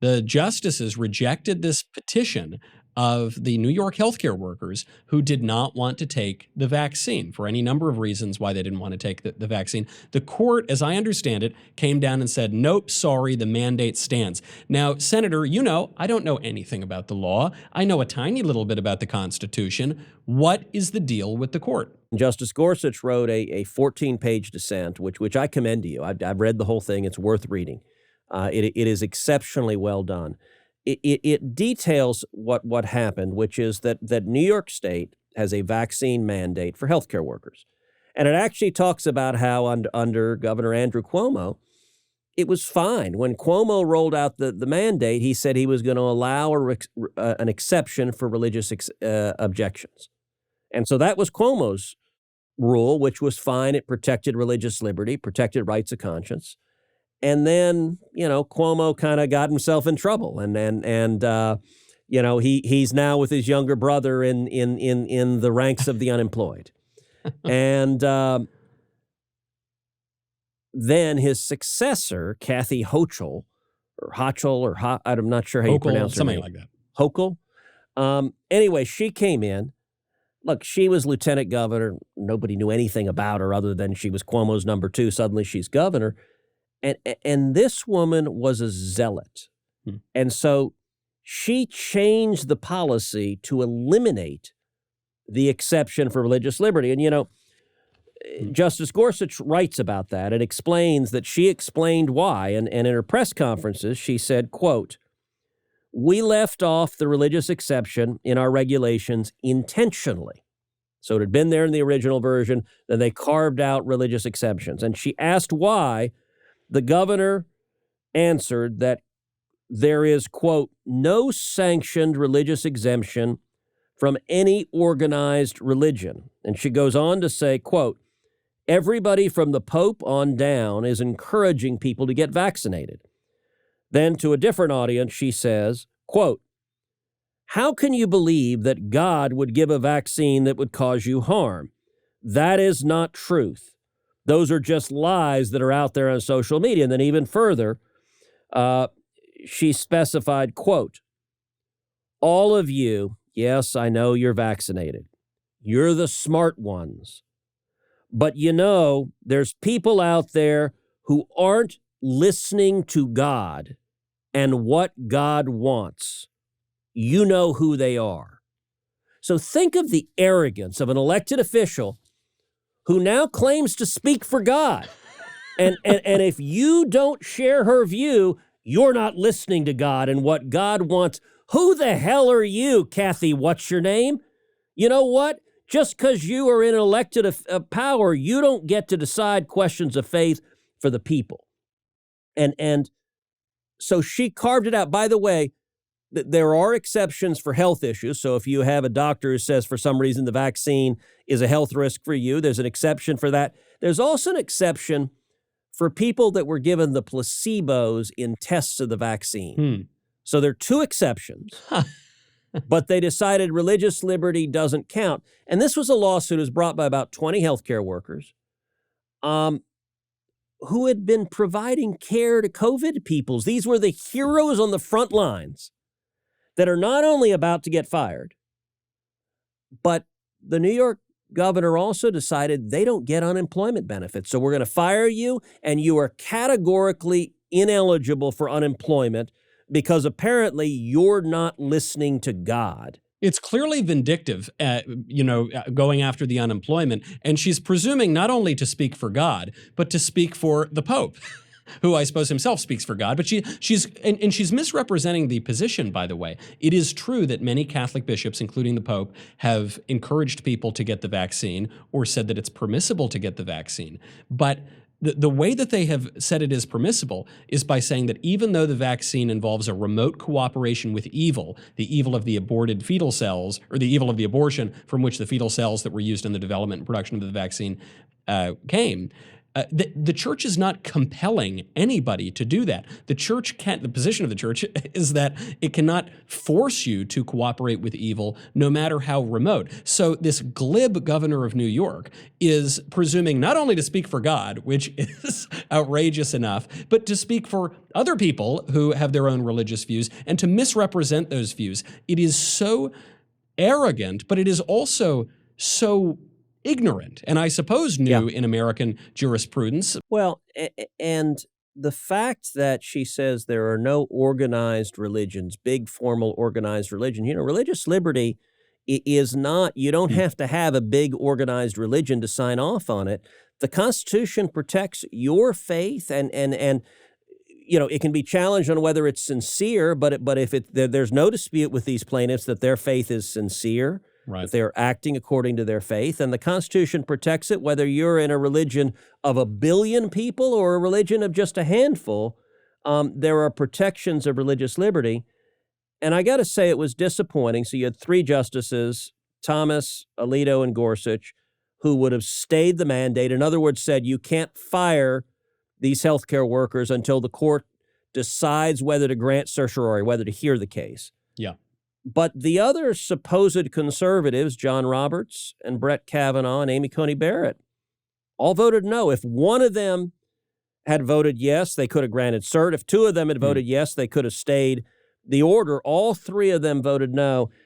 The justices rejected this petition of the New York healthcare workers who did not want to take the vaccine for any number of reasons why they didn't want to take the vaccine. The court, as I understand it, came down and said, nope, sorry, the mandate stands. Now, Senator, you know, I don't know anything about the law. I know a tiny little bit about the Constitution. What is the deal with the court? Justice Gorsuch wrote a 14-page dissent, which I commend to you. I've read the whole thing. It's worth reading. It is exceptionally well done. It details what happened, which is that New York State has a vaccine mandate for healthcare workers. And it actually talks about how under Governor Andrew Cuomo, it was fine. When Cuomo rolled out the mandate, he said he was going to allow an exception for religious objections. And so that was Cuomo's rule, which was fine. It protected religious liberty, protected rights of conscience. And then, you know, Cuomo kind of got himself in trouble, and you know, he's now with his younger brother in the ranks of the unemployed, and then his successor, Kathy Hochul, I'm not sure how you pronounce her name. Something like that. Hochul. Anyway, she came in. Look, she was lieutenant governor. Nobody knew anything about her other than she was Cuomo's number 2. Suddenly, she's governor. And this woman was a zealot. And so she changed the policy to eliminate the exception for religious liberty. And, you know, Justice Gorsuch writes about that and explains that she explained why. And in her press conferences, she said, quote, "We left off the religious exception in our regulations intentionally." So it had been there in the original version, then they carved out religious exceptions. And she asked why. The governor answered that there is, quote, "no sanctioned religious exemption from any organized religion." And she goes on to say, quote, "Everybody from the Pope on down is encouraging people to get vaccinated." Then to a different audience, she says, quote, "How can you believe that God would give a vaccine that would cause you harm? That is not truth. Those are just lies that are out there on social media." And then even further, she specified, quote, "All of you, yes, I know you're vaccinated. You're the smart ones. But you know, there's people out there who aren't listening to God and what God wants. You know who they are." So think of the arrogance of an elected official who now claims to speak for God. And if you don't share her view, you're not listening to God and what God wants. Who the hell are you, Kathy? What's your name? You know what? Just because you are in an elected power, you don't get to decide questions of faith for the people. And so she carved it out. By the way, there are exceptions for health issues. So if you have a doctor who says for some reason the vaccine is a health risk for you, there's an exception for that. There's also an exception for people that were given the placebos in tests of the vaccine. So there are 2 exceptions, but they decided religious liberty doesn't count. And this was a lawsuit that was brought by about 20 healthcare workers who had been providing care to COVID peoples. These were the heroes on the front lines that are not only about to get fired, but the New York governor also decided they don't get unemployment benefits. So we're going to fire you, and you are categorically ineligible for unemployment because apparently you're not listening to God. It's clearly vindictive, going after the unemployment. And she's presuming not only to speak for God, but to speak for the Pope, who I suppose himself speaks for God. But she's misrepresenting the position, by the way. It is true that many Catholic bishops, including the Pope, have encouraged people to get the vaccine or said that it's permissible to get the vaccine. But the way that they have said it is permissible is by saying that even though the vaccine involves a remote cooperation with evil, the evil of the aborted fetal cells, or the evil of the abortion from which the fetal cells that were used in the development and production of the vaccine came, The church is not compelling anybody to do that. The church can't. The position of the church is that it cannot force you to cooperate with evil, no matter how remote. So this glib governor of New York is presuming not only to speak for God, which is outrageous enough, but to speak for other people who have their own religious views and to misrepresent those views. It is so arrogant, but it is also so ignorant, and I suppose new in American jurisprudence. Well, and the fact that she says there are no organized religions, big formal organized religion, religious liberty is not, you don't have to have a big organized religion to sign off on it. The Constitution protects your faith, and it can be challenged on whether it's sincere, but if there's no dispute with these plaintiffs that their faith is sincere, right, that they're acting according to their faith, and the Constitution protects it whether you're in a religion of 1 billion people or a religion of just a handful. There are protections of religious liberty. And I got to say, it was disappointing. So you had 3 justices, Thomas, Alito, and Gorsuch, who would have stayed the mandate. In other words, said you can't fire these healthcare workers until the court decides whether to grant certiorari, whether to hear the case. Yeah. But the other supposed conservatives, John Roberts and Brett Kavanaugh and Amy Coney Barrett, all voted no. If one of them had voted yes, they could have granted cert. If 2 of them had voted yes, they could have stayed the order. All 3 of them voted no.